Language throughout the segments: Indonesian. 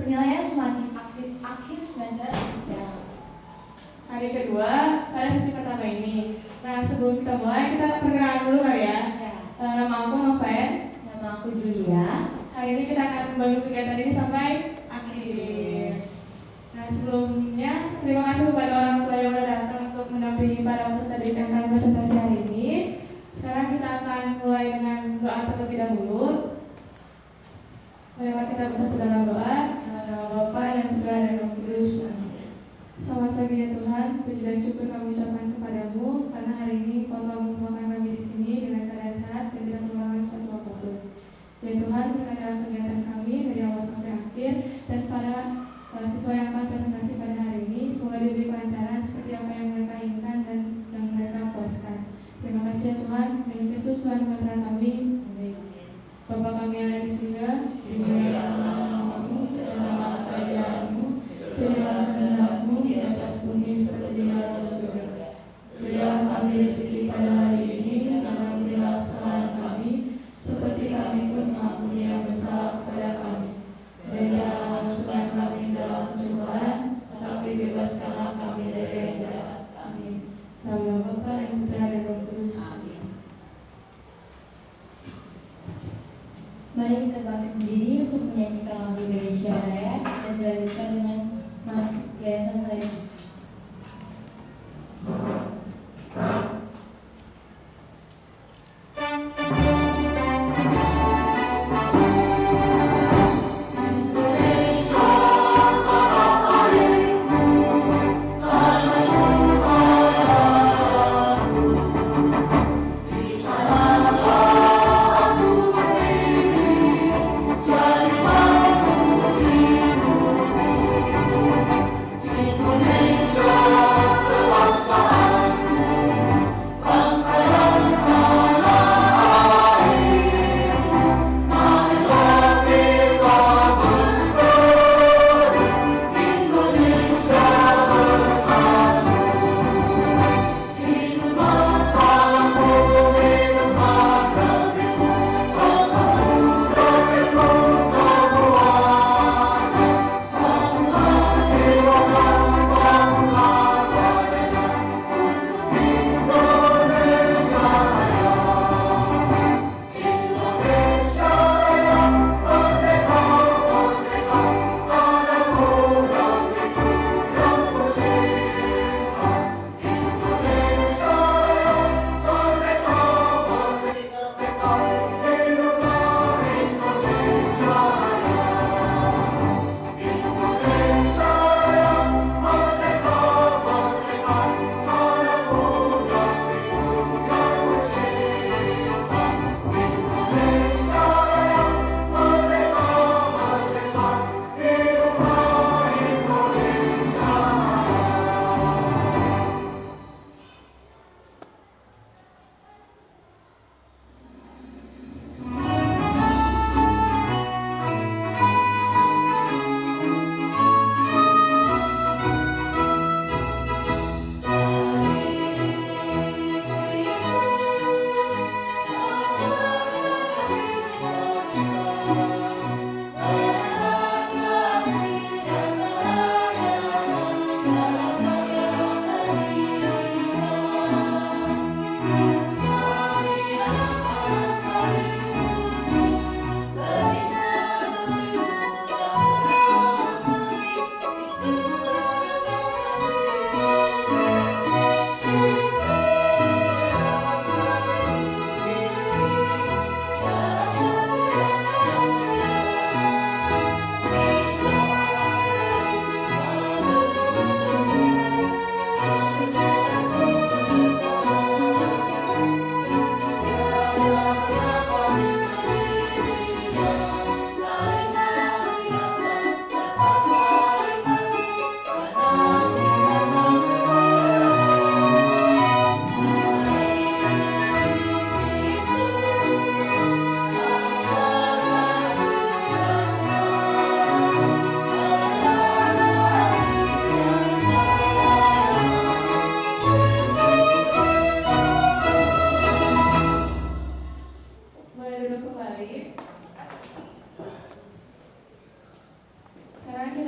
Penilaian semakin akhir semester berjalan. Hari kedua pada sesi pertama ini. Nah, sebelum kita mulai, kita perkenalan dulu kali ya. Nama aku Noven. Nama aku Julia. Hari ini kita akan membangun kegiatan ini sampai akhir. Nah, sebelumnya terima kasih kepada orang tua yang sudah datang untuk mendampingi para peserta didik tentang presentasi hari ini. Sekarang kita akan mulai dengan doa terlebih dahulu. Marilah kita bersatu dalam doa. Nama Bapa dan Putra dan Roh Kudus. Amin. Selamat pagi ya Tuhan, puji dan syukur kami ucapkan kepadamu karena hari ini Kau telah mempertemukan kami di sini dengan keadaan sehat dan tidak mengalami suatu apapun. Ya Tuhan, berkatilah kegiatan kami dari awal sampai akhir dan para siswa yang akan presentasi pada hari ini, semoga diberi kelancaran seperti apa yang mereka inginkan dan mereka puaskan. Terima kasih ya Tuhan, demi Yesus Tuhan menerima kami. Amin. Bapa kami yang ada di surga, dimuliakanlah namamu, datanglah kerajaanmu, jadilah kehendak-mu di atas bumi seperti di dalam surga. Berilah kami rezeki pada hari ini, dan ampunilah kesalahan kami, seperti kami pun mengampuni yang bersalah kepada kami. Dan janganlah masukkan kami dalam pencobaan, tetapi bebaskanlah kami dari yang jahat. Amin. Dalam nama Bapa dan Putra dan Roh Kudus. Amin. Mari kita bangkit berdiri untuk menyanyikan lagu Indonesia Raya dan dilanjutkan dengan Mas Yayasan Saya Suci.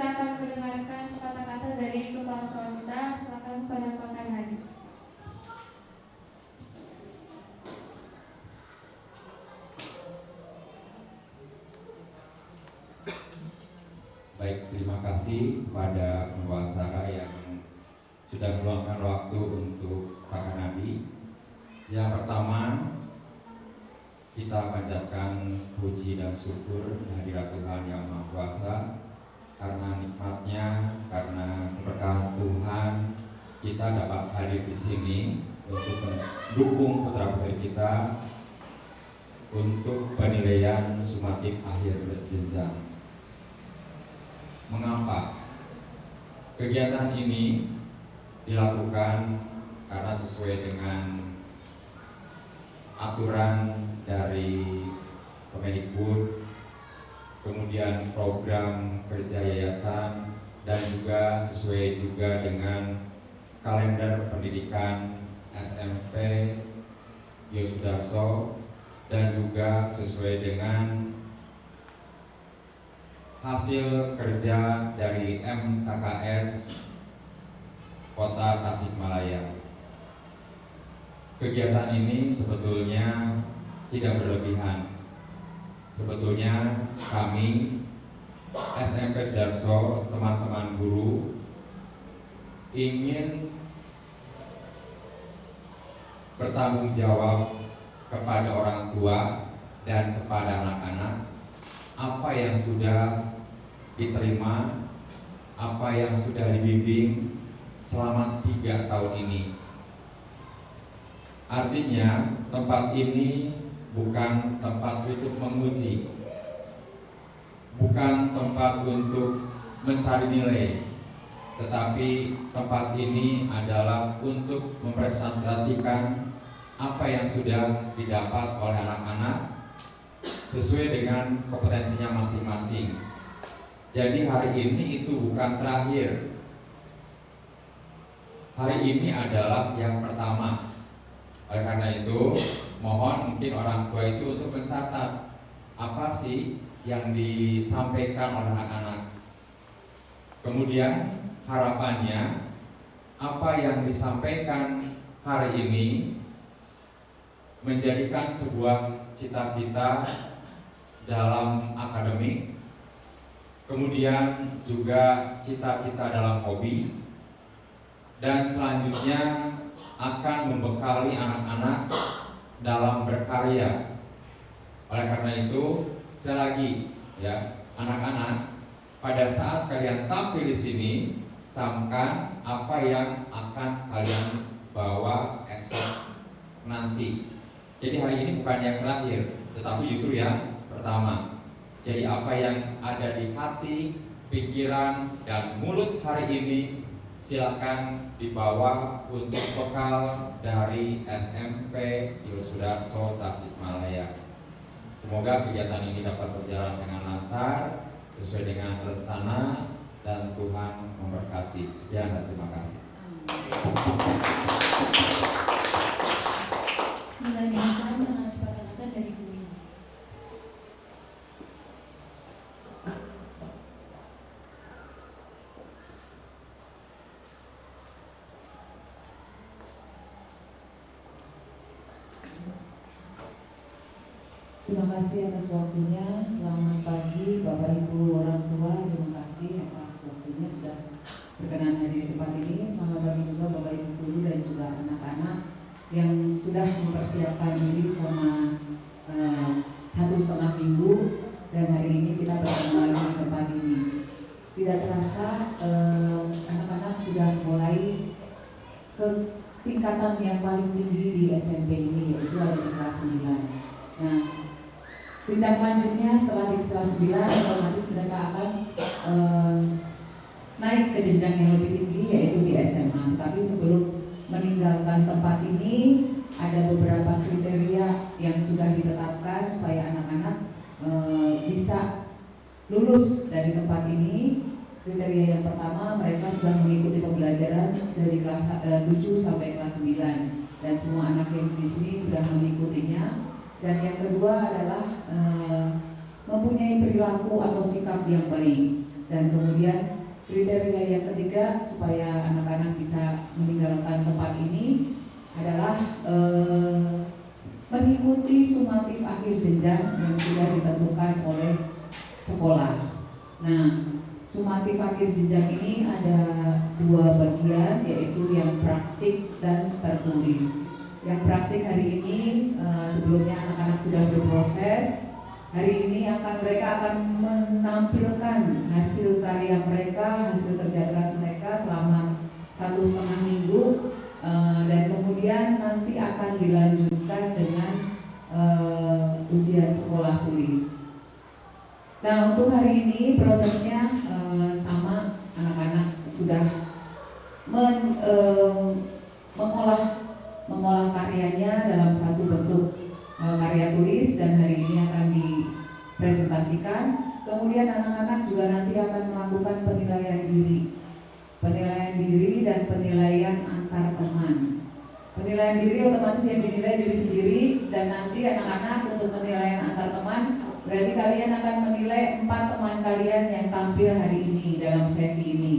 kita akan mendengarkan sepatah kata dari kepala sekolah kita. Silakan kepada Pak Karhadi. Baik, terima kasih kepada pembawa acara yang sudah meluangkan waktu untuk Pak Karhadi. Yang pertama, kita panjatkan puji dan syukur kehadirat Tuhan Yang Maha Kuasa, karena nikmatnya, karena keberkahan Tuhan, kita dapat hadir di sini untuk mendukung putra-putri kita untuk penilaian sumatif akhir jenjang. Mengapa kegiatan ini dilakukan? Karena sesuai dengan aturan dari Kemendikbud, kemudian program kerja yayasan, dan juga sesuai juga dengan kalender pendidikan SMP Yosudarso, dan juga sesuai dengan hasil kerja dari MKKS Kota Tasikmalaya. Kegiatan ini sebetulnya tidak berlebihan. Sebetulnya kami SMP Sudarso, teman-teman guru, ingin bertanggung jawab kepada orang tua dan kepada anak-anak apa yang sudah diterima, apa yang sudah dibimbing selama 3 tahun ini. Artinya tempat ini bukan tempat untuk menguji, bukan tempat untuk mencari nilai, tetapi tempat ini adalah untuk mempresentasikan apa yang sudah didapat oleh anak-anak sesuai dengan kompetensinya masing-masing. Jadi hari ini itu bukan terakhir. Hari ini adalah yang pertama. Oleh karena itu, mohon mungkin orang tua itu untuk mencatat apa sih yang disampaikan oleh anak-anak. Kemudian harapannya apa yang disampaikan hari ini menjadikan sebuah cita-cita dalam akademik, kemudian juga cita-cita dalam hobi, dan selanjutnya akan membekali anak-anak dalam berkarya. Oleh karena itu, sekali lagi ya, anak-anak, pada saat kalian tampil di sini, camkan apa yang akan kalian bawa esok nanti. Jadi hari ini bukan yang terakhir, tetapi justru yang pertama. Jadi apa yang ada di hati, pikiran, dan mulut hari ini silakan dibawa untuk bekal dari SMP Yosudarso Tasikmalaya. Semoga kegiatan ini dapat berjalan dengan lancar, sesuai dengan rencana, dan Tuhan memberkati. Sekian dan terima kasih. Dilanjutkan dengan sepatah kata dari Bu. Terima kasih atas waktunya. Selamat pagi Bapak Ibu orang tua. Terima kasih atas waktunya sudah berkenan hadir di tempat ini. Selamat pagi juga Bapak Ibu guru dan juga anak-anak yang sudah mempersiapkan diri selama 1,5 minggu, dan hari ini kita bertemu lagi di tempat ini. Tidak terasa anak-anak sudah mulai ke tingkatan yang paling tinggi di SMP ini, yaitu ada di kelas 9. Nah, tindak lanjutnya setelah di kelas 9 otomatis mereka akan naik ke jenjang yang lebih tinggi, yaitu di SMA. Tapi sebelum meninggalkan tempat ini, ada beberapa kriteria yang sudah ditetapkan supaya anak-anak bisa lulus dari tempat ini. Kriteria yang pertama, mereka sudah mengikuti pembelajaran dari kelas 7 sampai kelas 9, dan semua anak yang di sini sudah mengikutinya. Dan yang kedua adalah mempunyai perilaku atau sikap yang baik. Dan kemudian kriteria yang ketiga supaya anak-anak bisa meninggalkan tempat ini adalah mengikuti sumatif akhir jenjang yang sudah ditentukan oleh sekolah. Nah, sumatif akhir jenjang ini ada dua bagian, yaitu yang praktik dan tertulis. Yang praktik hari ini sebelumnya anak-anak sudah berproses. Hari ini mereka akan menampilkan hasil karya mereka, hasil kerja keras mereka selama 1,5 minggu, dan kemudian nanti akan dilanjutkan dengan ujian sekolah tulis. Nah, untuk hari ini prosesnya sama, anak-anak sudah mengolah karyanya dalam satu bentuk karya tulis, dan hari ini akan dipresentasikan. Kemudian anak-anak juga nanti akan melakukan penilaian diri dan penilaian antar teman. Penilaian diri otomatis yang dinilai diri sendiri, dan nanti anak-anak untuk penilaian antar teman berarti kalian akan menilai 4 teman kalian yang tampil hari ini dalam sesi ini.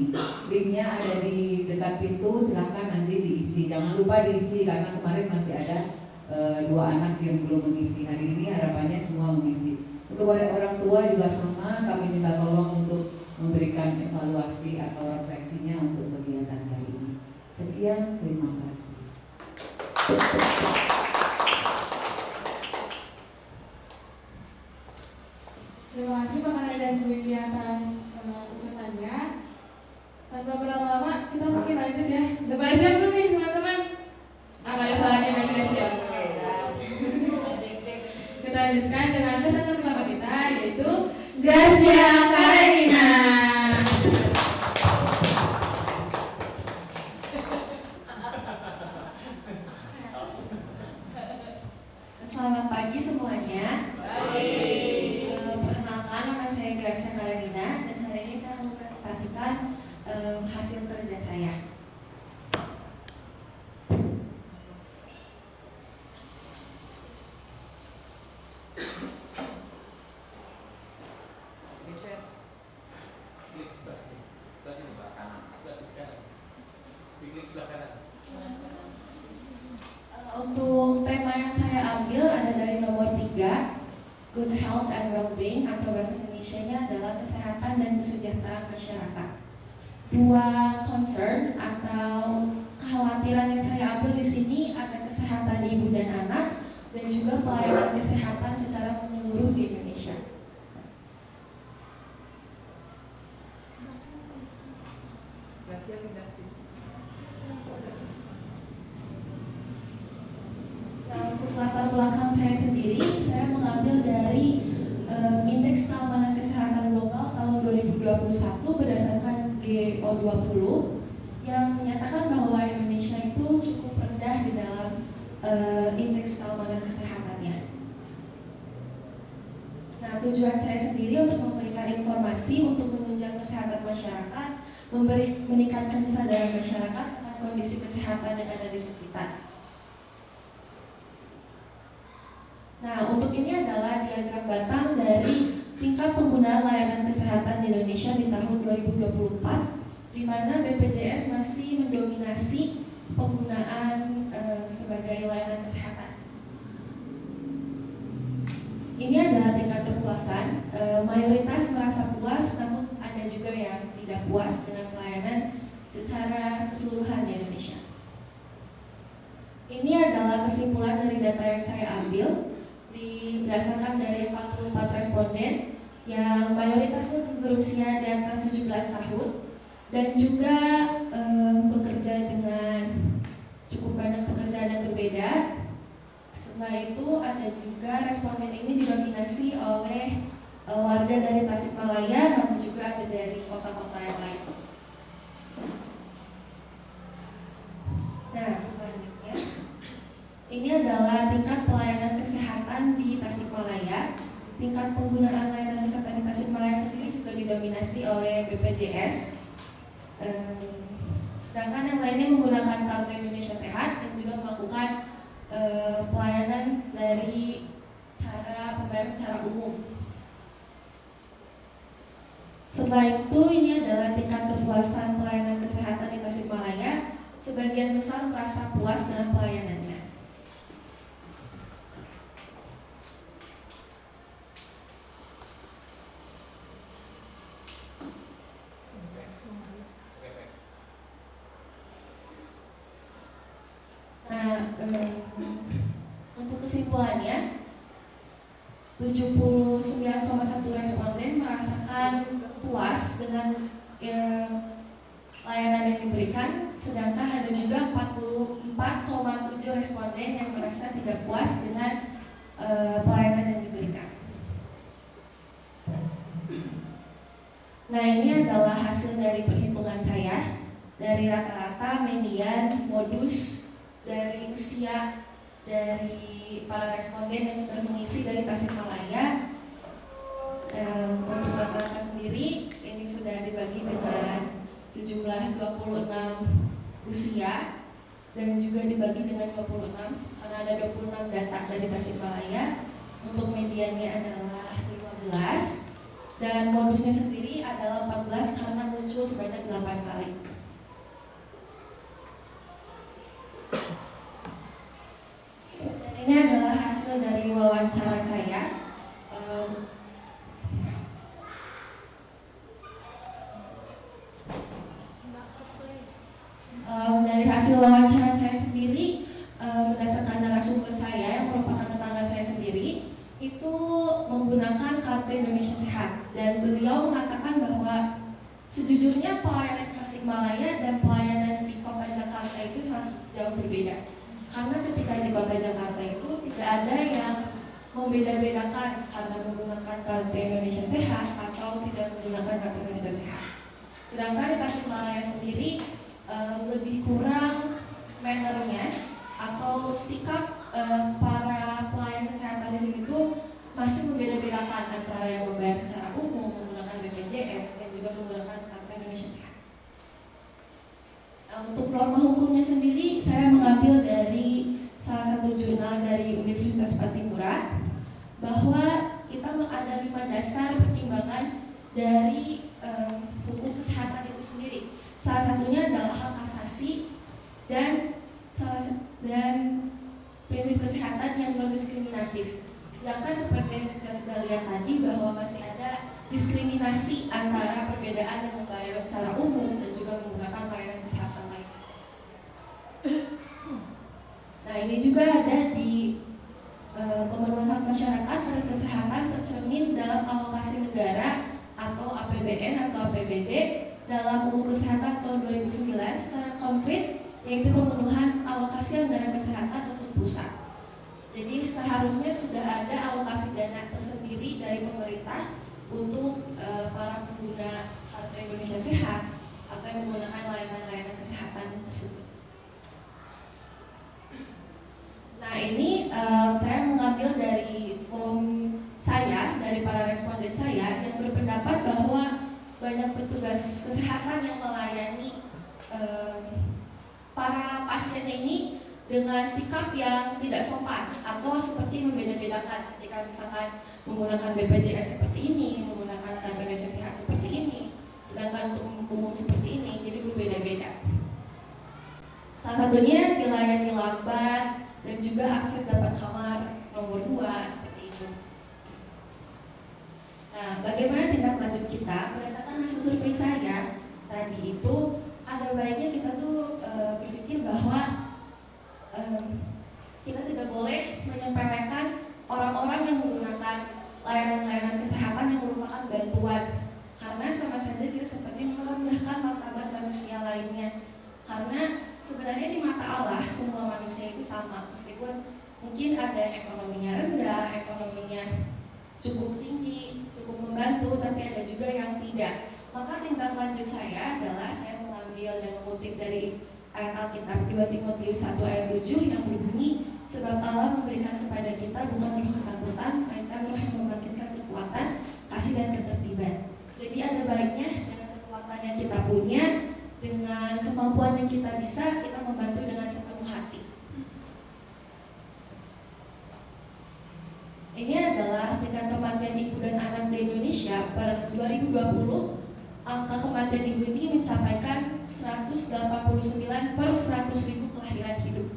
Linknya ada di dekat pintu, silahkan nanti diisi. Jangan lupa diisi karena kemarin masih ada 2 anak yang belum mengisi. Hari ini harapannya semua mengisi. Untuk orang tua juga sama, kami minta tolong untuk memberikan evaluasi atau refleksinya untuk kegiatan hari ini. Sekian, terima kasih. Terima kasih Pak Kare dan Bu Indi atas ucapannya. Tanpa berlama-lama, kita makin lanjut ya. Udah pada siap belum nih teman-teman? Apa ada suaranya baik udah siap? Kita lanjutkan dengan pesan pertama kita, yaitu Gracia Karenina. Selamat pagi semuanya. Perkenalkan, nama saya Gracia Karenina dan hari ini saya akan mempresentasikan hasil kerja saya. Untuk tema yang saya ambil ada dari nomor 3, Good Health and Well-being, atau bahasa Indonesianya adalah kesehatan dan kesejahteraan masyarakat. 2 concern atau kekhawatiran yang saya ambil di sini ada kesehatan ibu dan anak dan juga pelayanan kesehatan secara menyeluruh di Indonesia. Nah, untuk latar belakang saya sendiri, saya mengambil dari Indeks Keamanan Kesehatan Global tahun 2021 berdasarkan GO20 yang menyatakan bahwa Indonesia itu cukup rendah di dalam indeks keamanan kesehatannya. Nah, tujuan saya sendiri untuk memberikan informasi untuk menunjang kesehatan masyarakat, meningkatkan kesadaran masyarakat akan kondisi kesehatan yang ada di sekitar. Nah, untuk ini adalah diagram batang dari tingkat penggunaan layanan kesehatan di Indonesia di tahun 2024, di mana BPJS masih mendominasi penggunaan sebagai layanan kesehatan. Ini adalah tingkat kepuasan. Mayoritas merasa puas, namun ada juga yang tidak puas dengan pelayanan secara keseluruhan di Indonesia. Ini adalah kesimpulan dari data yang saya ambil berdasarkan dari 44 responden yang mayoritasnya berusia di atas 17 tahun dan juga bekerja dengan cukup banyak pekerjaan yang berbeda. Setelah itu ada juga responden ini didominasi oleh warga dari Tasikmalaya, namun juga ada dari kota-kota yang lain. Nah, selanjutnya ini adalah tingkat pelayanan kesehatan di Tasikmalaya. Tingkat penggunaan layanan kesehatan di Tasikmalaya sendiri juga didominasi oleh BPJS. Sedangkan yang lainnya menggunakan Kartu Indonesia Sehat dan juga melakukan pelayanan dari cara pembayaran secara umum. Setelah itu ini adalah tingkat kepuasan pelayanan kesehatan di Tasikmalaya. Sebagian besar merasa puas dengan pelayanannya. Nah, untuk kesimpulannya, 79,1 responden merasakan puas dengan layanan yang diberikan, sedangkan ada juga 44,7 responden yang merasa tidak puas dengan pelayanan yang diberikan. Nah, ini adalah hasil dari perhitungan saya dari rata-rata, median, modus, dari usia dari para responden yang sudah mengisi dari Tasikmalaya. Untuk rata-rata sendiri ini sudah dibagi dengan sejumlah 26 usia dan juga dibagi dengan 26 karena ada 26 data dari Tasikmalaya. Untuk mediannya adalah 15 dan modusnya sendiri adalah 14 karena muncul sebanyak 8 kali. Dan ini adalah hasil dari wawancara saya. Dari hasil wawancara saya sendiri, berdasarkan narasumber saya yang merupakan tetangga saya sendiri, itu menggunakan Kartu Indonesia Sehat, dan beliau mengatakan bahwa sejujurnya pelayanan Tasikmalaya dan pelayanan di Kota Jakarta itu sangat jauh berbeda. Karena ketika di Kota Jakarta itu tidak ada yang membeda-bedakan karena menggunakan Kartu Indonesia Sehat atau tidak menggunakan Kartu Indonesia Sehat. Sedangkan di Tasikmalaya sendiri lebih kurang mannernya atau sikap para pelayan kesehatan di sini tuh masih membeda-bedakan antara yang membayar secara umum menggunakan BPJS dan juga menggunakan Kartu Indonesia Sehat. Untuk norma hukumnya sendiri saya mengambil dari salah satu jurnal dari Universitas Patimura bahwa kita ada 5 dasar pertimbangan dari hukum kesehatan itu sendiri. Salah satunya adalah hak asasi dan prinsip kesehatan yang non diskriminatif. Sedangkan seperti yang sudah lihat tadi bahwa masih ada diskriminasi antara perbedaan yang membayar secara umum dan juga menggunakan layanan kesehatan lain. Nah, ini juga ada di pemenuhan hak masyarakat atas kesehatan tercermin dalam alokasi negara atau APBN atau APBD dalam UU Kesehatan tahun 2009 secara konkret, yaitu pemenuhan alokasi anggaran kesehatan untuk pusat. Jadi seharusnya sudah ada alokasi dana tersendiri dari pemerintah untuk para pengguna Kartu Indonesia Sehat atau yang menggunakan layanan-layanan kesehatan tersebut. Nah, ini saya mengambil dari form saya, dari para responden saya yang berpendapat bahwa banyak petugas kesehatan yang melayani para pasiennya ini dengan sikap yang tidak sopan atau seperti membeda-bedakan ketika misalkan menggunakan BPJS seperti ini, menggunakan Kartu Indonesia Sehat seperti ini, sedangkan untuk umum seperti ini, jadi berbeda-beda. Salah satunya dilayani lambat dan juga akses dapat kamar nomor 2 seperti itu. Nah, bagaimana tindak lanjut kita? Berdasarkan hasil survei saya tadi itu, ada baiknya kita tuh berpikir bahwa kita tidak boleh menyepelekan orang-orang yang menggunakan layanan-layanan kesehatan yang merupakan bantuan, karena sama saja kita seperti merendahkan martabat manusia lainnya. Karena sebenarnya di mata Allah semua manusia itu sama, meskipun mungkin ada yang ekonominya rendah, ekonominya cukup tinggi, cukup membantu, tapi ada juga yang tidak. Maka tindak lanjut saya adalah saya mengambil dan mengutip dari ayat Alkitab 2 Timotius 1 ayat 7 yang berbunyi, sebab Allah memberikan kepada kita bukan roh ketakutan, melainkan roh yang membangkitkan kekuatan, kasih dan ketertiban. Jadi ada baiknya dengan kekuatan yang kita punya, dengan kemampuan yang kita bisa, kita membantu dengan sepenuh hati. Ini adalah tingkat kematian ibu dan anak di Indonesia per 2020 kematian ibu ini mencapaikan 189 per 100.000 kelahiran hidup.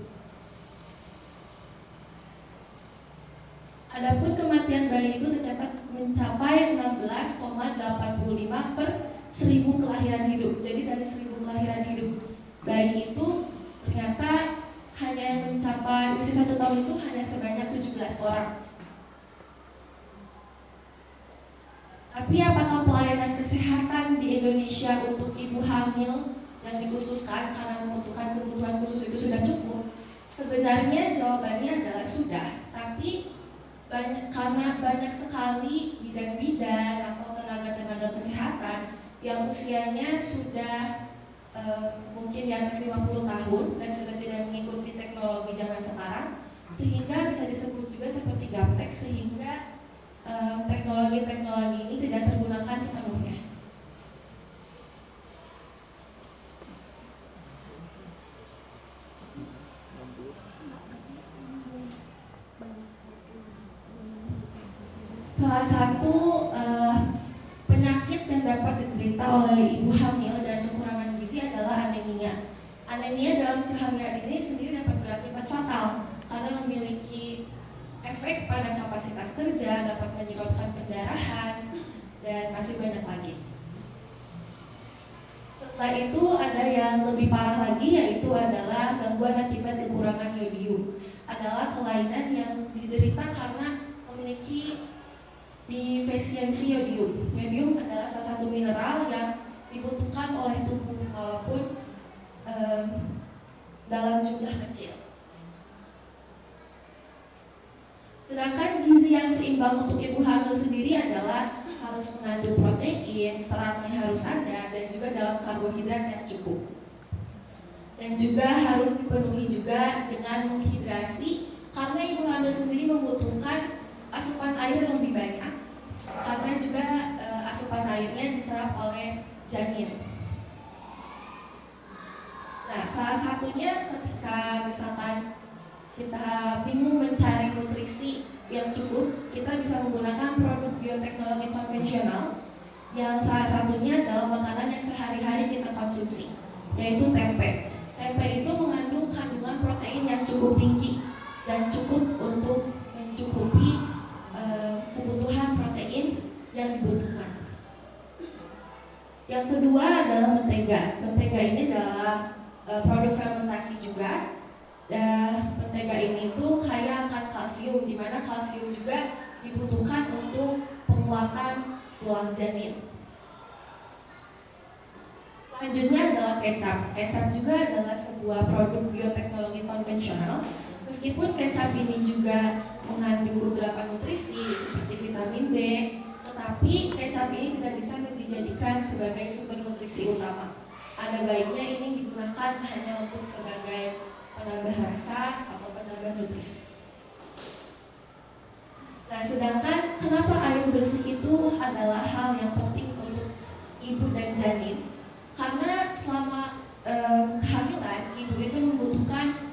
Adapun kematian bayi itu tercatat mencapai 16,85 per 1000 kelahiran hidup. Jadi dari 1000 kelahiran hidup bayi itu ternyata hanya yang mencapai usia 1 tahun itu hanya sebanyak 17 orang. Tapi apakah pelayanan kesehatan di Indonesia untuk ibu hamil yang dikhususkan karena membutuhkan kebutuhan khusus itu sudah cukup? Sebenarnya jawabannya adalah sudah, tapi karena banyak sekali bidan-bidan atau tenaga-tenaga kesehatan yang usianya sudah mungkin di atas 50 tahun dan sudah tidak mengikuti teknologi zaman sekarang, sehingga bisa disebut juga seperti gaptek, sehingga teknologi-teknologi ini tidak tergunakan sepenuhnya. Salah satu penyakit yang dapat diderita oleh ibu hamil dan kekurangan gizi adalah anemia. Anemia dalam kehamilan ini sendiri dapat berakibat fatal karena memiliki efek pada kapasitas kerja, dapat menyebabkan pendarahan, dan masih banyak lagi. Setelah itu ada yang lebih parah lagi, yaitu adalah gangguan akibat kekurangan yodium. Adalah kelainan yang diderita karena memiliki defisiensi yodium. Yodium adalah salah satu mineral yang dibutuhkan oleh tubuh walaupun dalam jumlah kecil. Sedangkan gizi yang seimbang untuk ibu hamil sendiri adalah harus mengandung protein, seratnya harus ada, dan juga dalam karbohidrat yang cukup. Dan juga harus dipenuhi juga dengan menghidrasi, karena ibu hamil sendiri membutuhkan asupan air yang lebih banyak, karena juga asupan airnya diserap oleh janin. Nah, salah satunya ketika misalkan kita bingung mencari nutrisi yang cukup, kita bisa menggunakan produk bioteknologi konvensional yang salah satunya adalah makanan yang sehari-hari kita konsumsi, yaitu tempe. Tempe itu mengandung kandungan protein yang cukup tinggi dan cukup untuk mencukupi kebutuhan protein yang dibutuhkan. Yang kedua adalah mentega. Mentega ini adalah produk fermentasi juga. Mentega ini tuh kaya akan kalsium, di mana kalsium juga dibutuhkan untuk penguatan tulang janin. Selanjutnya adalah kecap. Kecap juga adalah sebuah produk bioteknologi konvensional. Meskipun kecap ini juga mengandung beberapa nutrisi seperti vitamin B, tetapi kecap ini tidak bisa dijadikan sebagai sumber nutrisi utama. Ada baiknya ini digunakan hanya untuk sebagai penambah rasa atau penambah nutrisi. Nah, sedangkan kenapa air bersih itu adalah hal yang penting untuk ibu dan janin? Karena selama kehamilan, ibu itu membutuhkan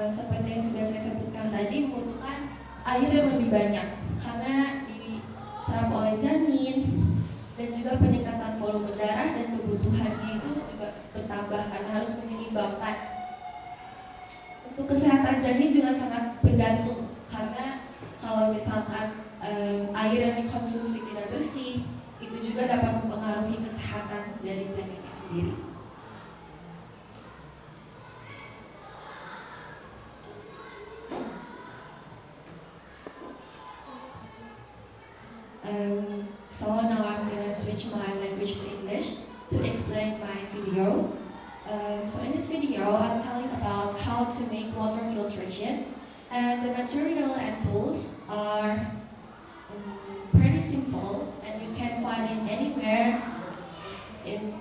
seperti yang sudah saya sebutkan tadi, membutuhkan air yang lebih banyak karena diserap oleh janin, dan juga peningkatan volume darah dan kebutuhannya itu juga bertambah karena harus menyeimbangkan. Untuk kesehatan janin juga sangat bergantung karena kalau misalkan air yang dikonsumsi tidak bersih, itu juga dapat mempengaruhi kesehatan dari janinnya sendiri. So now I'm gonna switch my language to English to explain my video. So in this video, I'm telling about how to make water filtration, and the material and tools are pretty simple, and you can find it anywhere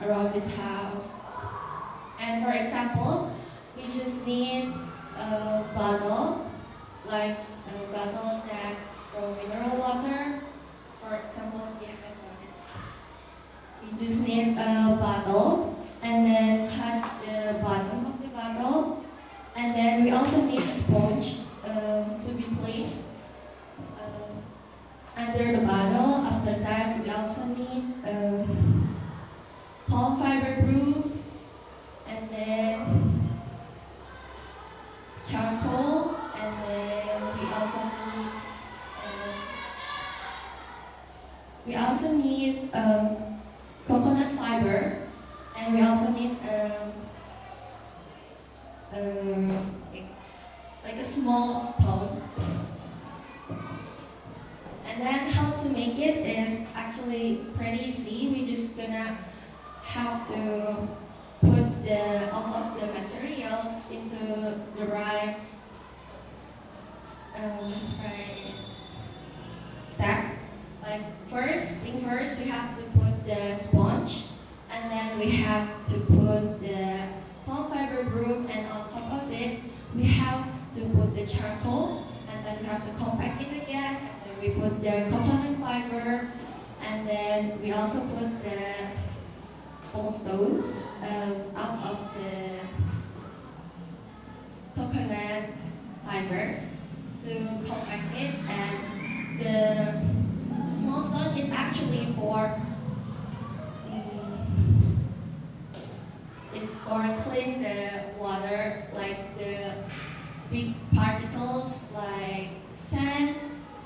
around this house. And for example, we just need a bottle, like a bottle that for mineral water. For example, you just need a bottle, and then cut the bottom of the bottle, and then we also need a sponge to be placed under the bottle. After that, we also need palm also need coconut fiber, and we also need like a small stone. And then how to make it is actually pretty easy. We're just gonna have to put all of the materials into the right step. Like first, we have to put the sponge, and then we have to put the palm fiber broom, and on top of it, we have to put the charcoal, and then we have to compact it again, and then we put the coconut fiber, and then we also put the small stones out of the coconut fiber to compact it, and the small stone is actually for it's for clean the water, like the big particles like sand,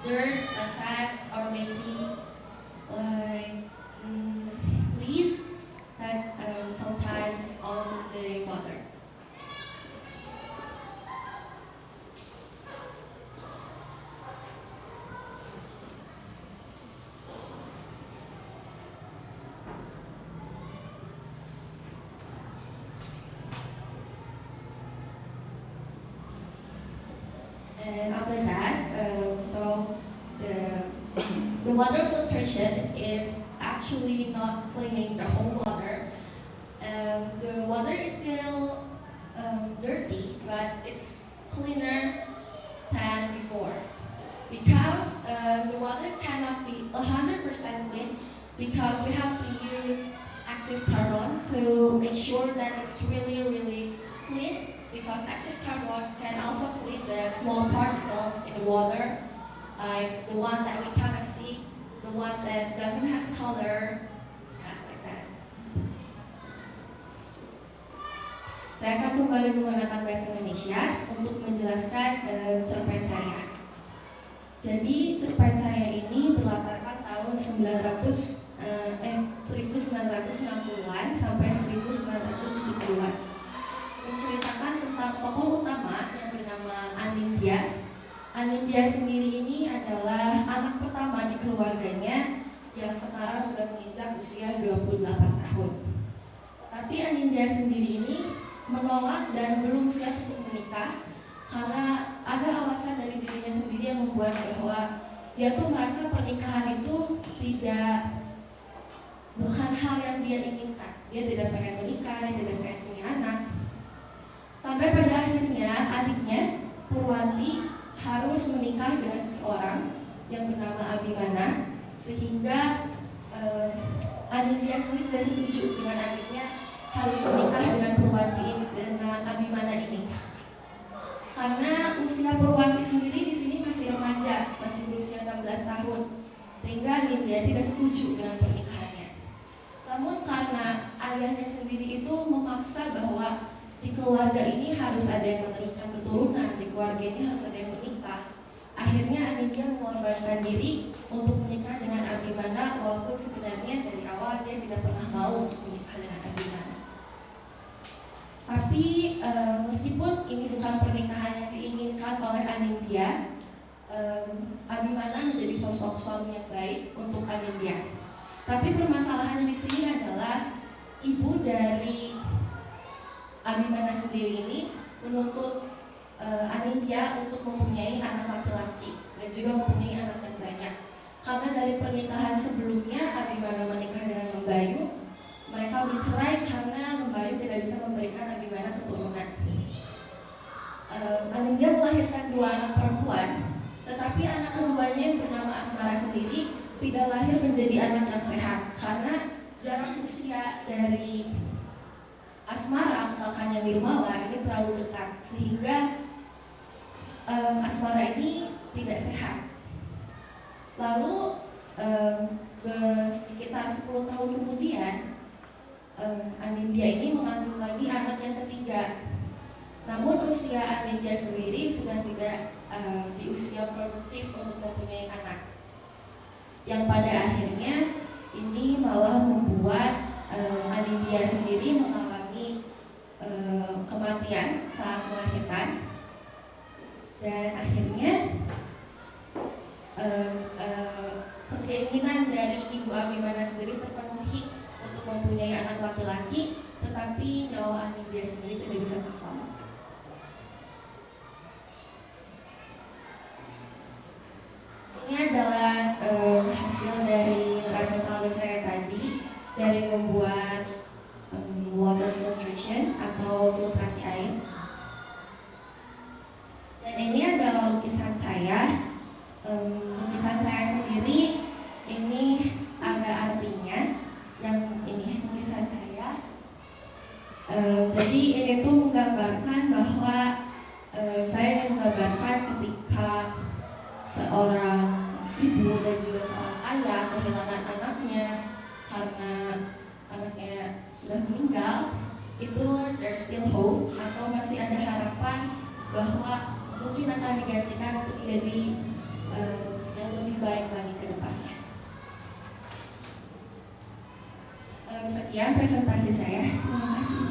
dirt, like that, or maybe like leaf that sometimes on the water. And after that, so the water filtration is actually not cleaning the whole water. The water is still dirty, but it's cleaner than before. Because the water cannot be 100% clean, because we have to use active carbon to make sure that it's really clean, because active carbon can also clean the small particles in the water, like the one that we cannot see, the one that doesn't have color, like that. Saya akan kembali menggunakan bahasa Indonesia untuk menjelaskan cerpen saya. Jadi cerpen saya ini berlatarkan tahun 1960-an sampai 1970-an. Menceritakan tentang tokoh utama yang bernama Anindya. Anindya sendiri ini adalah anak pertama di keluarganya yang sekarang sudah menginjak usia 28 tahun. Tetapi Anindya sendiri ini menolak dan belum siap untuk menikah karena ada alasan dari dirinya sendiri yang membuat bahwa dia tuh merasa pernikahan itu bukan hal yang dia inginkan. Dia tidak pengen menikah, dia tidak pengen punya anak. Sampai pada akhirnya adiknya Purwanti harus menikah dengan seseorang yang bernama Abimana, sehingga Anindya sendiri tidak setuju dengan adiknya harus menikah dengan Purwanti dengan Abimana ini. Karena usia Purwanti sendiri di sini masih remaja, masih berusia 16 tahun, sehingga Anindya tidak setuju dengan pernikahannya. Namun karena ayahnya sendiri itu memaksa bahwa di keluarga ini harus ada yang meneruskan keturunan, di keluarga ini harus ada yang menikah, akhirnya Anindya mengorbankan diri untuk menikah dengan Abimana, walaupun sebenarnya dari awal dia tidak pernah mau untuk menikah dengan Abimana. Tapi meskipun ini bukan pernikahan yang diinginkan oleh Anindya, Abimana menjadi sosok suami yang baik untuk Anindya. Tapi permasalahannya di sini adalah ibu dari Abimana sendiri ini menuntut Anindya untuk mempunyai anak laki-laki dan juga mempunyai anak yang banyak. Karena dari pernikahan sebelumnya Abimana menikah dengan Lembayu, mereka bercerai karena Lembayu tidak bisa memberikan Abimana keturunan. Anindya melahirkan 2 anak perempuan, tetapi anak keduanya yang bernama Asmara sendiri tidak lahir menjadi anak yang sehat karena jarak usia dari Asmara atau kakaknya Nirmala ini terlalu dekat, sehingga Asmara ini tidak sehat. Lalu sekitar 10 tahun kemudian Anindya ini mengandung lagi anak yang ketiga. Namun usia Anindya sendiri sudah tidak di usia produktif untuk mempunyai anak. yang pada akhirnya ini malah membuat Anindya sendiri mengalami kematian saat melahirkan, dan akhirnya keinginan dari Ibu Abimana sendiri terpenuhi untuk mempunyai anak laki-laki, tetapi nyawa Anindya sendiri tidak bisa terselamatkan. Ini adalah hasil dari neraca saldo saya tadi dari membuat water filtration atau filtrasi air. Dan ini adalah lukisan saya. Lukisan saya sendiri ini ada artinya. Yang ini lukisan saya. Jadi ini tuh menggambarkan bahwa saya ingin menggambarkan ketika seorang ibu dan juga seorang ayah kehilangan anaknya karena anaknya sudah meninggal, itu there's still hope, atau masih ada harapan bahwa mungkin akan digantikan untuk jadi yang lebih baik lagi ke depannya. Sekian presentasi saya. Terima kasih.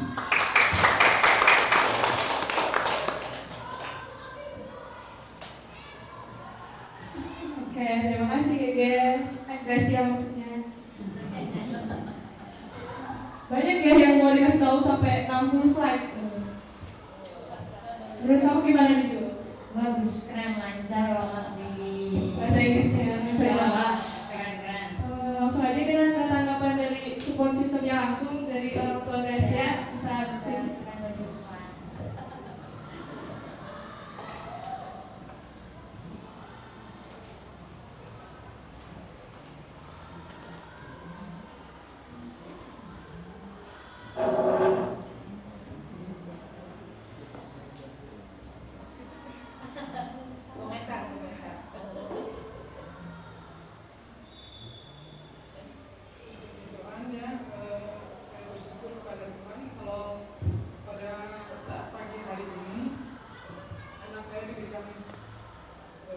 Oke, terima kasih guys. Gracia maksudnya. Banyak ya yang mau dikasih tahu sampai 60 slide. Menurut kamu gimana nih, Jo? Bagus, keren, lancar banget di Bahasa Inggrisnya lancar banget. Keren. Langsung aja kita ke tanggapan dari support sistemnya langsung dari orang tua Gracia. Bisa sini.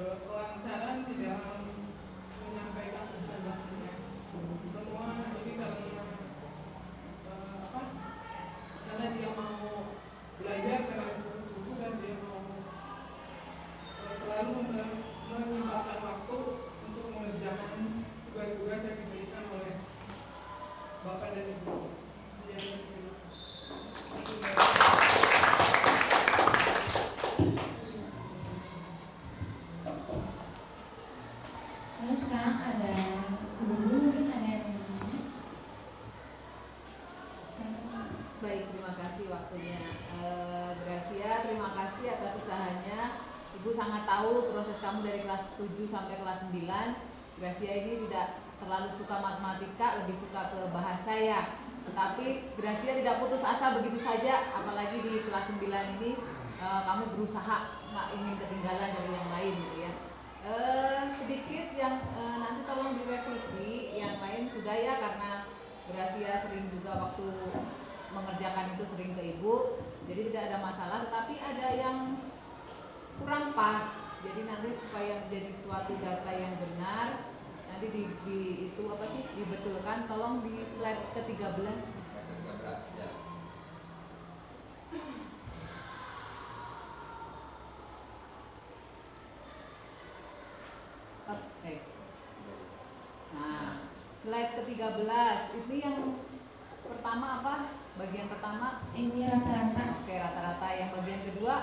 kelancaran di dalam menyampaikan presentasinya. Semua ini karena dia mau belajar dengan sungguh-sungguh dan dia mau selalu menyempatkan waktu untuk mengerjakan tugas-tugas yang diberikan oleh Bapak dan Ibu. Lalu sekarang ada guru, mungkin ada yang mau nanya? Baik, terima kasih waktunya. Gracia, terima kasih atas usahanya. Ibu sangat tahu proses kamu dari kelas 7 sampai kelas 9. Gracia ini tidak terlalu suka matematika, lebih suka ke bahasa ya. Tetapi Gracia tidak putus asa begitu saja, apalagi di kelas 9 ini kamu berusaha nggak ingin ketinggalan dari yang lain gitu ya. Sedikit yang nanti tolong direvisi, yang lain sudah ya, karena Gracia sering juga waktu mengerjakan itu sering ke ibu, jadi tidak ada masalah. Tetapi ada yang kurang pas, jadi nanti supaya menjadi suatu data yang benar, nanti itu apa sih, dibetulkan. Tolong di slide ke-13 ya. Oke. Nah, slide ke-13 itu yang pertama apa? Bagian pertama Ini rata-rata. Oke, rata-rata. Yang bagian kedua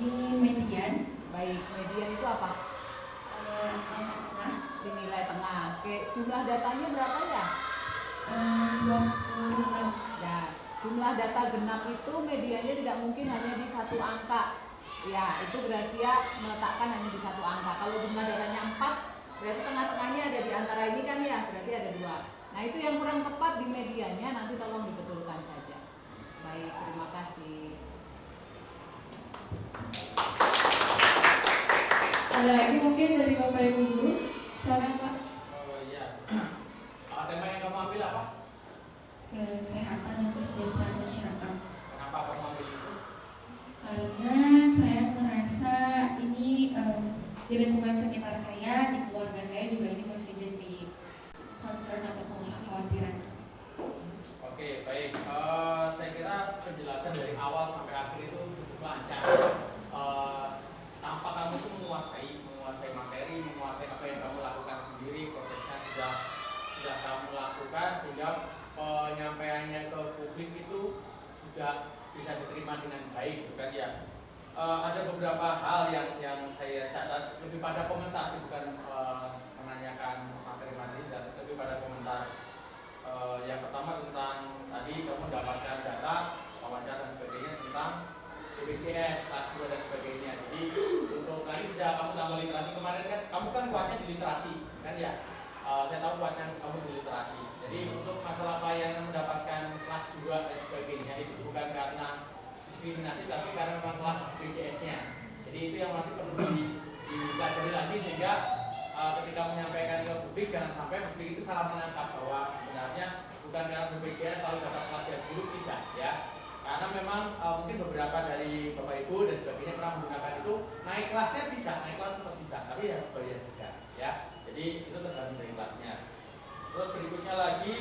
Ini median. baik, median itu apa? Angka tengah. Di nilai tengah. Oke, jumlah datanya berapa ya? 26. Ya, jumlah data genap itu mediannya tidak mungkin hanya di satu angka. Ya, itu Gracia meletakkan hanya di satu angka. Kalau jumlah datanya 4, berarti tengah-tengahnya ada di antara ini kan ya, berarti ada 2. Nah, itu yang kurang tepat di mediannya, nanti tolong dibetulkan saja. Baik, terima kasih. Ada lagi mungkin dari Bapak Ibu guru? Silakan Pak. Oh iya. Tema yang kamu ambil apa? Kesehatan dan kesejahteraan masyarakat. Kenapa kamu ambil itu? Karena saya merasa ini di lingkungan sekitar saya, di keluarga keluarga saya juga ini masih jadi concern atau kekhawatiran. Oke, baik. Saya kira penjelasan dari awal sampai akhir itu cukup lancar. Tanpa kamu tuh menguasai materi, menguasai apa yang kamu lakukan sendiri, prosesnya sudah kamu lakukan, sehingga penyampaiannya ke publik itu juga bisa diterima dengan baik, bukan ya? Ada beberapa hal yang saya catat, lebih pada komentar sih, bukan menanyakan materi-materi, dan lebih pada komentar. Yang pertama tentang tadi kamu mendapatkan data wawancara dan sebagainya tentang BPJS, kelas 2 dan sebagainya. Jadi untuk nanti bisa kamu tambah literasi. Kemarin kan kamu kan kuatnya di literasi, kan ya? Saya tahu kuatnya kamu di literasi. Jadi untuk masalah pelayanan mendapatkan kelas 2 dan sebagainya itu bukan karena diskriminasi, tapi karena memang kelas BPJS-nya. Jadi itu yang nanti perlu dipelajari lagi, sehingga ketika menyampaikan ke publik jangan sampai publik itu salah menangkap bahwa sebenarnya bukan karena BPJS selalu dapat kelas yang buruk, tidak ya. Karena memang mungkin beberapa dari Bapak Ibu dan sebagainya pernah menggunakan itu, naik kelasnya bisa, naik kelas tetap bisa, tapi ya bayar juga ya. Jadi itu tergantung dari kelasnya. Terus berikutnya lagi,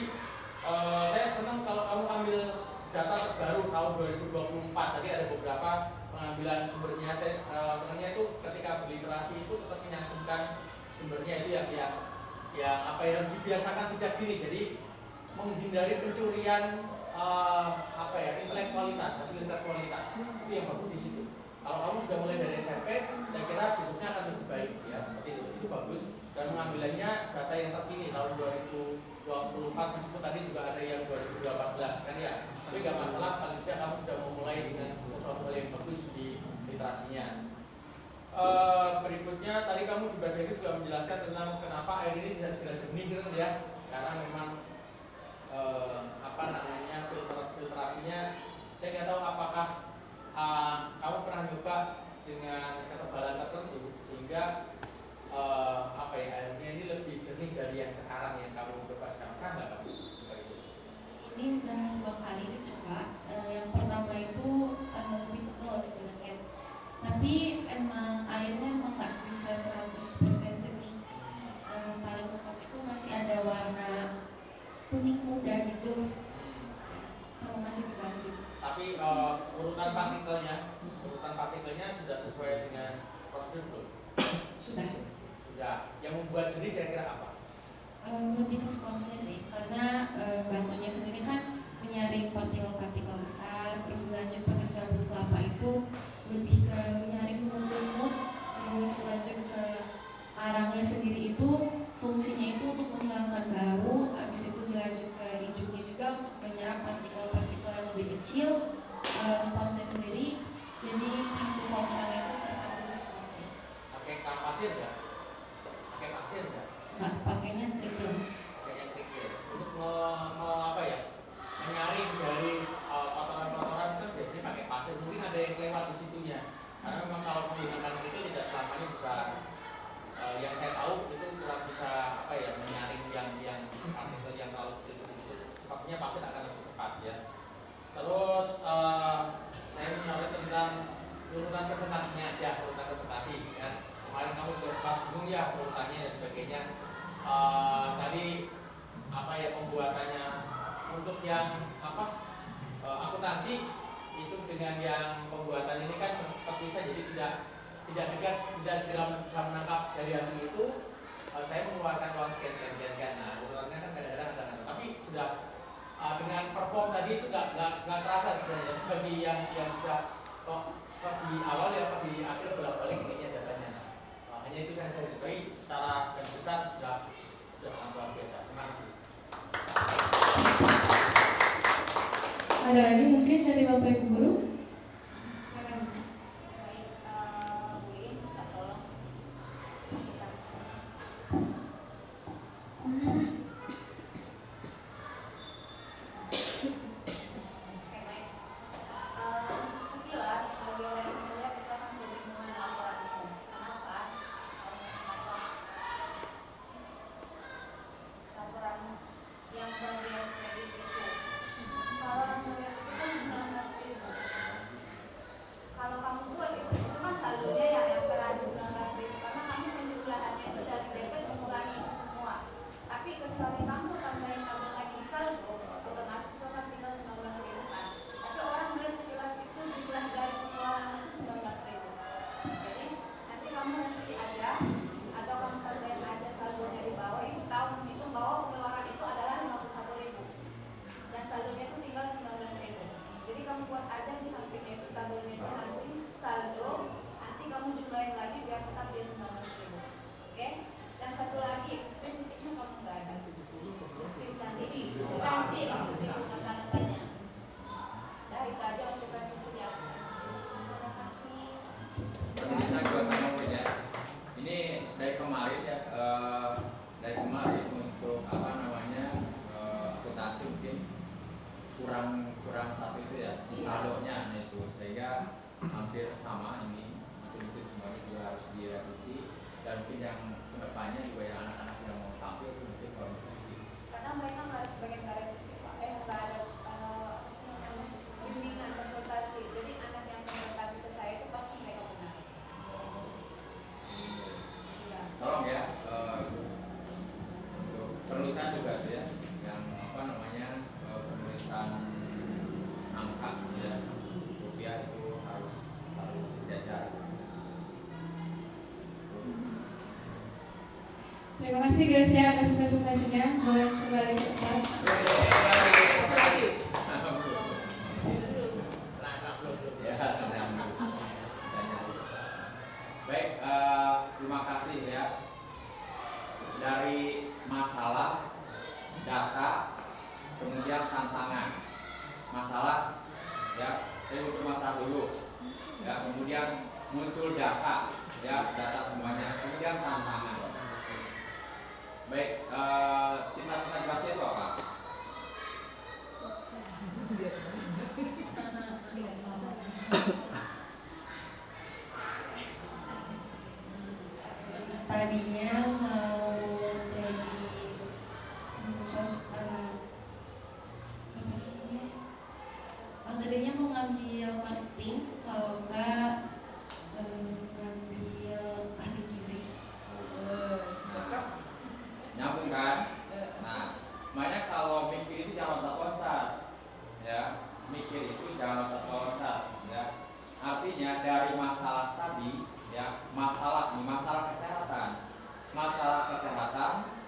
saya senang kalau kamu ambil data terbaru tahun 2024. Tadi ada beberapa pengambilan sumbernya. Saya senangnya itu ketika berliterasi itu tetap menyantumkan sumbernya itu yang apa yang harus dibiasakan sejak dini. Jadi menghindari pencurian intelektualitas, hasil intelektualitas itu yang bagus di situ. Kalau kamu sudah mulai dari SMP, saya kira besoknya akan lebih baik ya, seperti itu bagus. Dan mengambilannya data yang terkini tahun 2024, meskipun tadi juga ada yang 2018 kan ya. Tapi nggak masalah, paling tidak kamu sudah memulai dengan sesuatu hal yang bagus di literasinya. Berikutnya tadi kamu di bahasa Inggris juga menjelaskan tentang kenapa air ini tidak segera jernih gitu ya, karena memang filtrasinya saya nggak tahu apakah kamu pernah coba dengan ketebalan tertentu sehingga airnya ini lebih jernih dari yang sekarang yang kamu coba sekarang, kan nggak kamu coba itu? Ini udah 2 kali dicoba. Yang pertama itu lebih tebal sebenarnya, tapi airnya emang nggak bisa 100% jernih. Paling lengkap itu masih ada warna kuning muda gitu, sama masih dibantu. Tapi urutan partikelnya sudah sesuai dengan prosedur belum? Sudah. Yang membuat jernih kira-kira apa? Lebih ke sponsnya sih, karena batunya sendiri kan menyaring partikel-partikel besar, terus lanjut pakai serabut kelapa itu lebih ke menyaring lumut-lumut, terus lanjut ke arangnya sendiri itu fungsinya itu untuk menghilangkan bau, habis itu dilanjut ke ujungnya juga untuk menyerap partikel-partikel yang lebih kecil. Sponsnya sendiri, jadi hasil kotorannya itu tertampung di sponsnya. Pakai pasir nggak? Nggak, pakainya kerikil. Untuk menyaring dari kotoran-kotoran kan biasanya pakai pasir. Mungkin ada yang lewat di situnya. Karena memang kalau menggunakan itu tidak selamanya bisa. Yang saya tahu itu kurang bisa menyaring yang partikel yang terlalu kecil itu. Sepertinya pasir akan lebih tepat ya. Terus saya menyorot tentang urutan presentasinya aja, urutan presentasi kan. Kemarin kamu juga sempat bingung ya urutannya dan sebagainya. Tadi pembuatannya untuk yang akuntansi itu dengan yang pembuatan ini kan terpisah, jadi tidak segera bisa menangkap dari hasil itu. Saya mengeluarkan uang sekian kan. Nah urutannya kan kadang-kadang ada, tapi sudah dengan perform tadi itu nggak terasa sebenarnya. Tapi bagi yang bisa kok di awal ya di akhir bolak-balik ini datanya. Hanya itu saya beri secara garis besar sudah sangat luar biasa. Terima kasih. Ada lagi mungkin dari Bapak Ibu guru? Silakan. Baik, Bu In, minta tolong kita kesini. Oke, baik. Untuk sekilas, bagi orang yang melihat itu akan berbingungan laporan umum. Kenapa? Laporan yang bagian kredit itu. Kalau orang melihat itu kan 19.000. kurang satu itu ya saldonya itu, sehingga hampir sama ini. Mungkin semuanya juga harus direvisi, dan mungkin yang kedepannya juga yang anak-anak yang mau tampil itu mungkin kalau bisa karena mereka nggak harus bagian nggak revisi Pak, nggak ada bimbingan konsultasi, jadi anak yang konsultasi ke saya itu pasti mereka benar. Iya. Tolong ya, untuk penulisan juga ya, yang apa namanya penulisan angka ya, rupiah itu harus sejajar. Terima kasih Gracia atas presentasinya. Boleh kembali ke tempat. Baik, terima kasih ya. Dari masalah, data, kemudian tantangan. Masalah, ya, unsur masalah dulu. Ya, kemudian muncul data, ya, data semuanya. Kemudian tantangan. Baik, cita-cita Gracia itu apa? Tadinya mau jadi tadinya mau ngambil marketing, kalau enggak ngambil ahli gizi. Nyambung kan? Nah, makanya kalau mikir itu jangan loncat-loncat, ya. Mikir itu jangan loncat-loncat, ya. Artinya dari masalah tadi, ya, masalah kesehatan,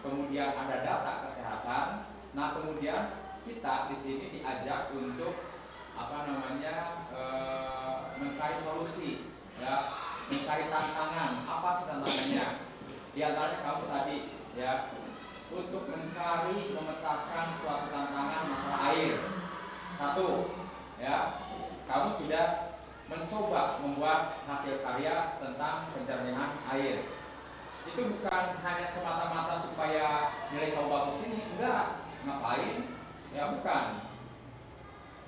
kemudian ada data kesehatan. Nah, kemudian kita di sini diajak untuk mencari solusi, ya, mencari tantangan. Apa sih tantangannya? Di antaranya kamu tadi, ya, untuk memecahkan suatu tantangan masalah air. Satu, ya, kamu sudah mencoba membuat hasil karya tentang penjernihan air. Itu bukan hanya semata-mata supaya nilai kamu bagus ini, enggak. Ngapain? Ya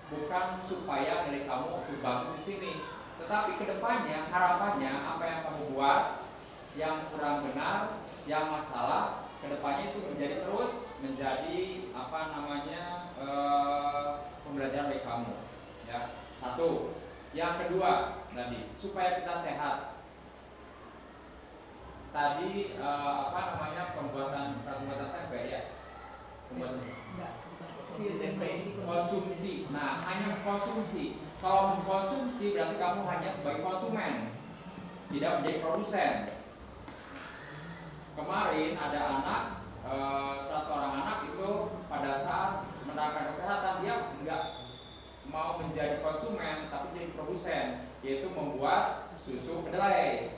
bukan supaya nilai kamu bagus di sini, tetapi kedepannya harapannya apa yang kamu buat yang kurang benar, yang masalah, kedepannya itu menjadi pembelajaran bagi kamu, ya. Satu. Yang kedua tadi supaya kita sehat. Tadi pembuatan tempe ya, konsumsi. Nah, hanya konsumsi. Kalau mengkonsumsi berarti kamu hanya sebagai konsumen, tidak menjadi produsen. Kemarin ada salah seorang anak itu pada saat menerapkan kesehatan dia nggak mau menjadi konsumen tapi jadi produsen, yaitu membuat susu kedelai.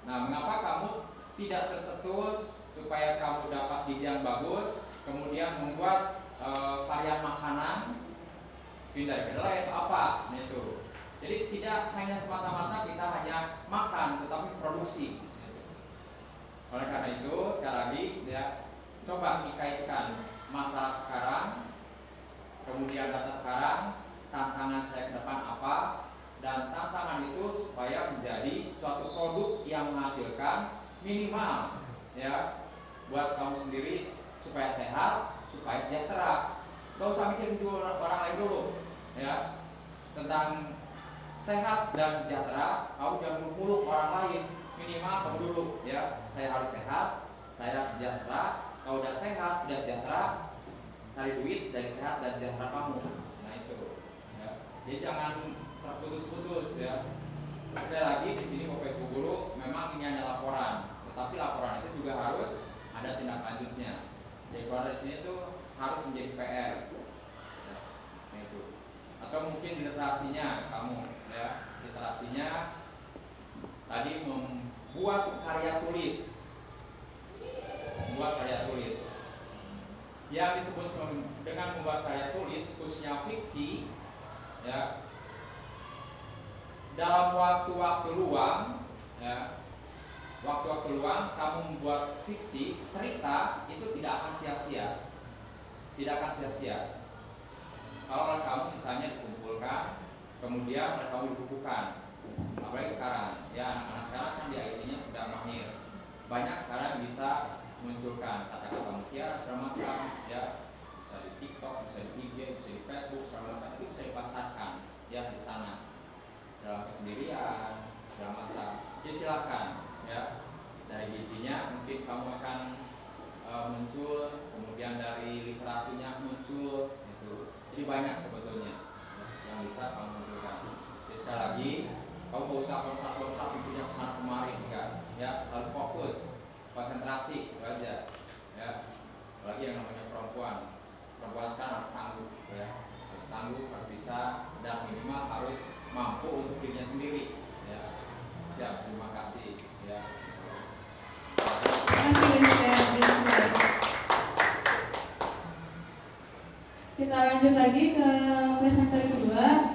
Nah, mengapa kamu tidak tercetus supaya kamu dapat gizi yang bagus, kemudian membuat varian makanan dari kedelai itu apa? Jadi tidak hanya semata-mata kita hanya makan, tetapi produksi. Oleh karena itu, sekali lagi ya, coba dikaitkan masalah sekarang, kemudian data sekarang, tantangan saya ke depan apa, dan tantangan itu supaya menjadi suatu produk yang menghasilkan minimal ya buat kamu sendiri, supaya sehat, supaya sejahtera. Gak usah mikirin orang lain dulu ya, tentang sehat dan sejahtera. Kamu jangan muluk orang lain, minimal kamu dulu ya, saya harus sehat, saya sejahtera. Kalau udah sehat, udah sejahtera, cari duit dari sehat dan sejahtera kamu. Nah itu ya. Jadi jangan terputus-putus ya. Sekali lagi di sini Bapak Ibu Guru memang ini hanya laporan, tetapi laporan itu juga harus ada tindak lanjutnya. Jadi keluar dari sini itu harus menjadi PR. Ya, nah itu. Atau mungkin literasinya kamu ya, literasinya tadi membuat karya tulis. Yang disebut dengan membuat karya tulis khususnya fiksi ya, dalam waktu-waktu luang ya, waktu-waktu luang kamu membuat fiksi cerita itu tidak akan sia-sia, kemudian mereka dibukukan. Apalagi sekarang, ya anak-anak sekarang kan di IT-nya sudah mahir. Banyak sekarang bisa munculkan kata-kata mutiara segala macam, ya bisa di TikTok, bisa di IG, bisa di Facebook segala macam, itu bisa dipasarkan ya di sana dalam kesendirian segala macam. Ya silakan ya, dari gizinya mungkin kamu akan muncul, kemudian dari literasinya muncul, itu jadi banyak sebetulnya yang bisa kamu munculkan. Jadi sekali lagi kamu gak usah loncat-loncat pintunya kesana kemari, enggak ya, harus fokus, konsentrasi, itu aja ya. Apalagi yang namanya perempuan sekarang harus tangguh ya, harus tangguh, harus bisa, dan minimal harus mampu untuk dirinya sendiri ya. Siap, terima kasih ya. Terima kasih. Kita lanjut lagi ke presenter kedua.